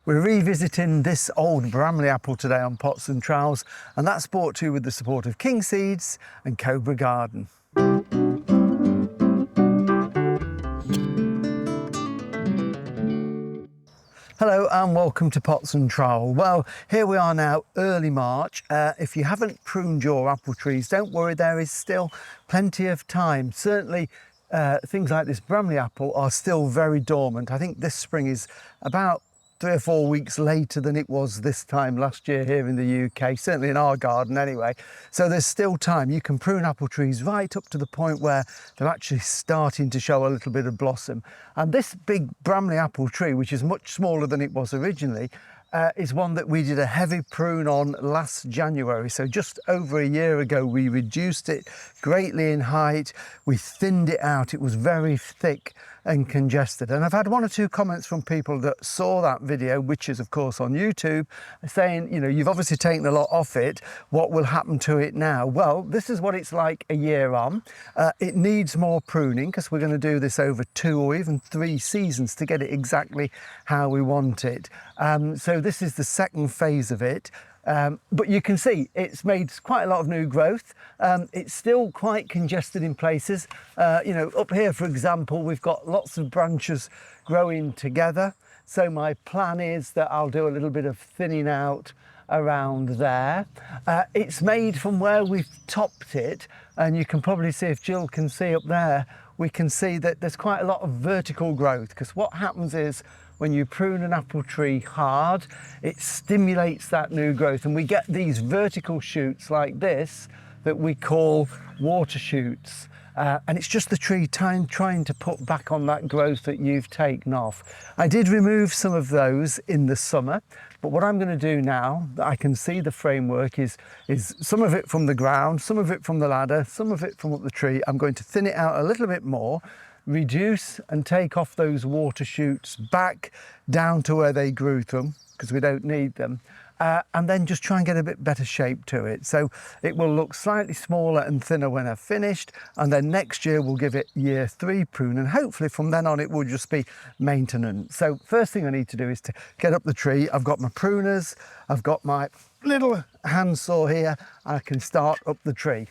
We're revisiting this old Bramley apple today on Pots and Trowels, and that's brought to you with the support of King Seeds and Cobra Garden. Hello and welcome to Pots and Trowel. Well, here we are now, early March. If you haven't pruned your apple trees, don't worry, there is still plenty of time. Certainly things like this Bramley apple are still very dormant. I think this spring is about 3 or 4 weeks later than it was this time last year here in the UK, certainly in our garden anyway. So there's still time. You can prune apple trees right up to the point where they're actually starting to show a little bit of blossom. And this big Bramley apple tree, which is much smaller than it was originally, is one that we did a heavy prune on last January. So just over a year ago, we reduced it greatly in height. We thinned it out. It was very thick and congested. And I've had 1 or 2 comments from people that saw that video, which is of course on YouTube, saying, you know, you've obviously taken a lot off it. What will happen to it now? Well, this is what it's like a year on. It needs more pruning because we're going to do this over 2 or even 3 seasons to get it exactly how we want it. So this is the second phase of it. But you can see it's made quite a lot of new growth. It's still quite congested in places. You know, up here, for example, we've got lots of branches growing together. So my plan is that I'll do a little bit of thinning out around there. It's made from where we've topped it, and you can probably see, if Jill can see up there, we can see that there's quite a lot of vertical growth, because what happens is when you prune an apple tree hard, it stimulates that new growth, and we get these vertical shoots like this that we call water shoots. And it's just the tree trying to put back on that growth that you've taken off. I did remove some of those in the summer, but what I'm going to do now that I can see the framework is some of it from the ground, some of it from the ladder, some of it from up the tree. I'm going to thin it out a little bit more, reduce and take off those water shoots back down to where they grew from, because we don't need them. And then just try and get a bit better shape to it. So it will look slightly smaller and thinner when I've finished, and then next year we'll give it year 3 prune, and hopefully from then on it will just be maintenance. So first thing I need to do is to get up the tree. I've got my pruners, I've got my little handsaw here, I can start up the tree.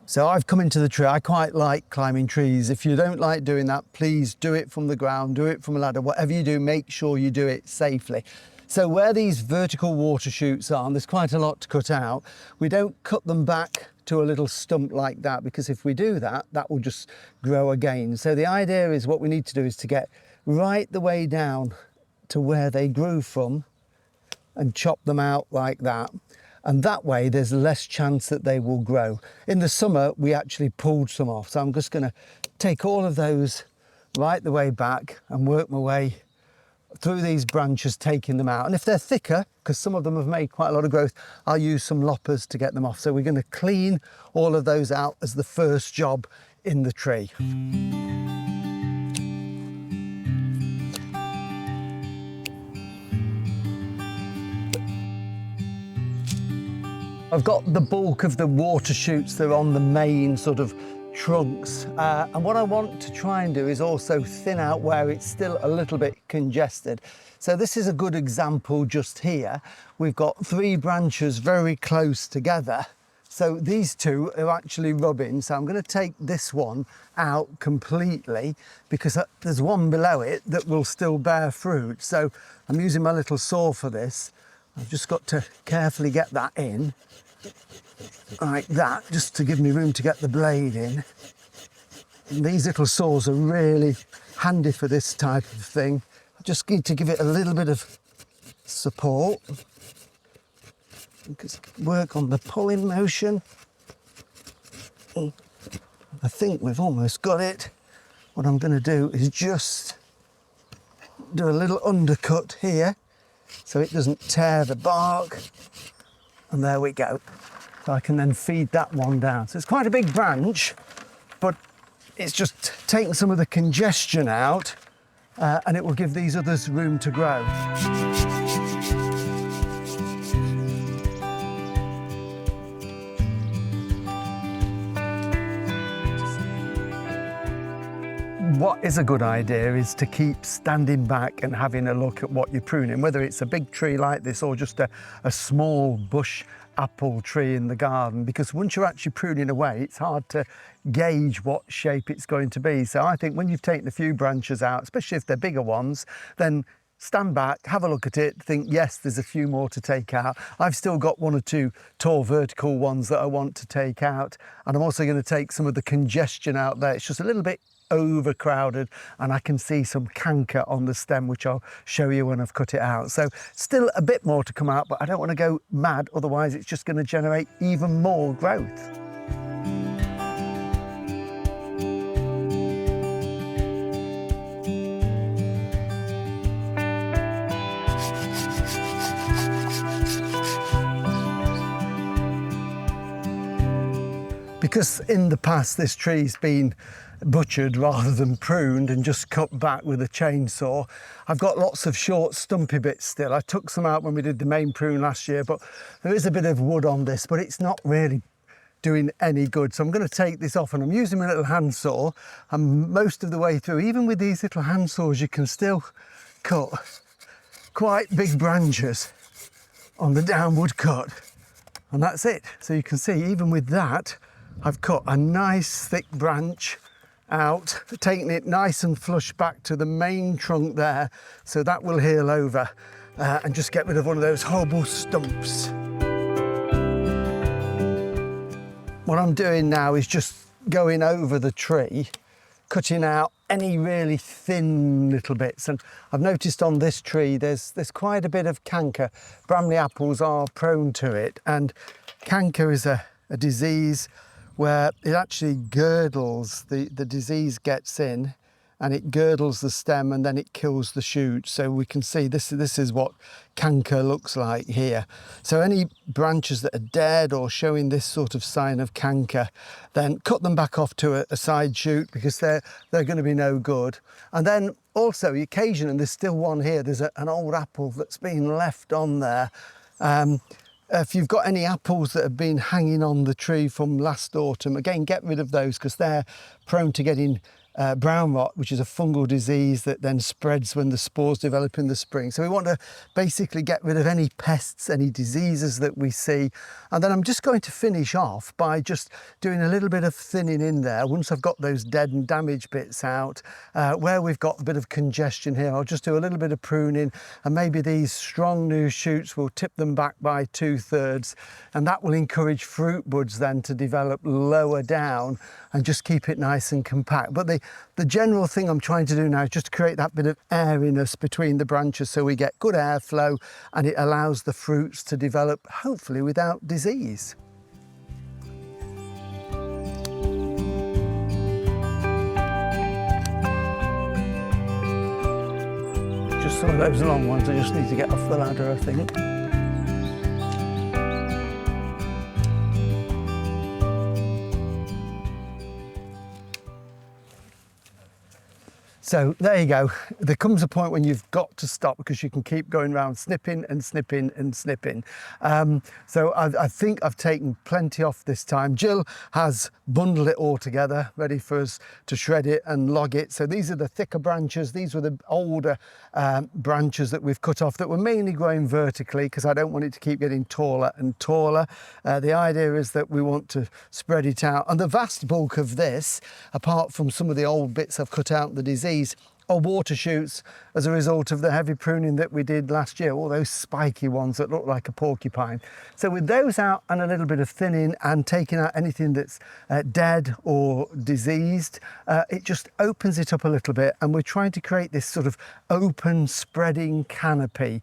So I've come into the tree. I quite like climbing trees. If you don't like doing that, please do it from the ground, do it from a ladder. Whatever you do, make sure you do it safely. So where these vertical water shoots are, and there's quite a lot to cut out, we don't cut them back to a little stump like that, because if we do that, that will just grow again. So the idea is, what we need to do is to get right the way down to where they grew from and chop them out like that. And that way there's less chance that they will grow. In the summer, we actually pulled some off. So I'm just gonna take all of those right the way back and work my way through these branches, taking them out. And if they're thicker, because some of them have made quite a lot of growth, I'll use some loppers to get them off. So we're gonna clean all of those out as the first job in the tree. I've got the bulk of the water shoots. They're on the main sort of trunks. And what I want to try and do is also thin out where it's still a little bit congested. So this is a good example just here. We've got 3 branches very close together. So these 2 are actually rubbing. So I'm going to take this one out completely, because there's one below it that will still bear fruit. So I'm using my little saw for this. I've just got to carefully get that in, like that, just to give me room to get the blade in. And these little saws are really handy for this type of thing. I just need to give it a little bit of support. Just work on the pulling motion. I think we've almost got it. What I'm going to do is just do a little undercut here, so it doesn't tear the bark, and there we go. So I can then feed that one down. So it's quite a big branch, but it's just taking some of the congestion out, and it will give these others room to grow. what is a good idea is to keep standing back and having a look at what you're pruning, whether it's a big tree like this or just a small bush apple tree in the garden, because once you're actually pruning away, it's hard to gauge what shape it's going to be. So I think when you've taken a few branches out, especially if they're bigger ones, then stand back, have a look at it, think, yes, there's a few more to take out. I've still got 1 or 2 tall vertical ones that I want to take out. And I'm also going to take some of the congestion out there. It's just a little bit overcrowded, and I can see some canker on the stem, which I'll show you when I've cut it out. So still a bit more to come out, but I don't want to go mad, otherwise it's just going to generate even more growth. Because in the past this tree's been butchered rather than pruned and just cut back with a chainsaw, I've got lots of short stumpy bits still. I took some out when we did the main prune last year, but there is a bit of wood on this, but it's not really doing any good. So I'm going to take this off, and I'm using my little handsaw, and most of the way through, even with these little handsaws, you can still cut quite big branches on the downward cut, and that's it. So you can see, even with that, I've cut a nice thick branch out, taking it nice and flush back to the main trunk there, so that will heal over and just get rid of one of those horrible stumps. What I'm doing now is just going over the tree, cutting out any really thin little bits. And I've noticed on this tree there's quite a bit of canker. Bramley apples are prone to it, and canker is a disease where it actually girdles, the disease gets in and it girdles the stem, and then it kills the shoot. So we can see this is what canker looks like here. So any branches that are dead or showing this sort of sign of canker, then cut them back off to a side shoot, because they're going to be no good. And then also occasionally, and there's still one here, there's an old apple that's been left on there. If you've got any apples that have been hanging on the tree from last autumn, again, get rid of those, because they're prone to getting brown rot, which is a fungal disease that then spreads when the spores develop in the spring. So we want to basically get rid of any pests, any diseases that we see. And then I'm just going to finish off by just doing a little bit of thinning in there. Once I've got those dead and damaged bits out, where we've got a bit of congestion here, I'll just do a little bit of pruning, and maybe these strong new shoots will tip them back by 2/3, and that will encourage fruit buds then to develop lower down and just keep it nice and compact. But the general thing I'm trying to do now is just to create that bit of airiness between the branches, so we get good airflow and it allows the fruits to develop, hopefully without disease. Just some of those long ones I just need to get off the ladder, I think. So there you go. There comes a point when you've got to stop, because you can keep going around snipping and snipping and snipping. So I think I've taken plenty off this time. Jill has bundled it all together, ready for us to shred it and log it. So these are the thicker branches. These were the older branches that we've cut off that were mainly growing vertically, because I don't want it to keep getting taller and taller. The idea is that we want to spread it out. And the vast bulk of this, apart from some of the old bits I've cut out, the disease, are water shoots as a result of the heavy pruning that we did last year, all those spiky ones that look like a porcupine. So with those out and a little bit of thinning and taking out anything that's dead or diseased, it just opens it up a little bit, and we're trying to create this sort of open spreading canopy.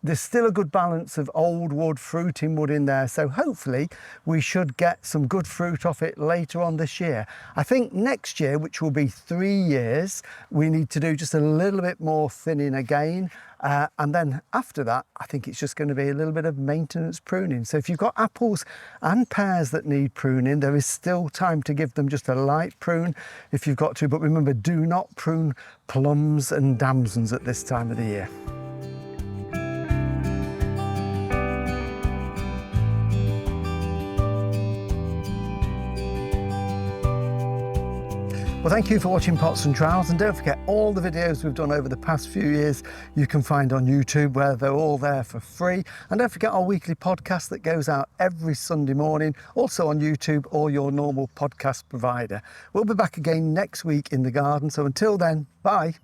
There's still a good balance of old wood, fruiting wood in there, so hopefully we should get some good fruit off it later on this year. I think next year, which will be 3 years, we need to do just a little bit more thinning again, and then after that I think it's just going to be a little bit of maintenance pruning. So if you've got apples and pears that need pruning, there is still time to give them just a light prune if you've got to, but remember, do not prune plums and damsons at this time of the year. Well, Well, thank you for watching Pots and Trowels, and don't forget all the videos we've done over the past few years you can find on YouTube, where they're all there for free. And don't forget our weekly podcast that goes out every Sunday morning, also on YouTube or your normal podcast provider. We'll be back again next week in the garden, so until then, bye.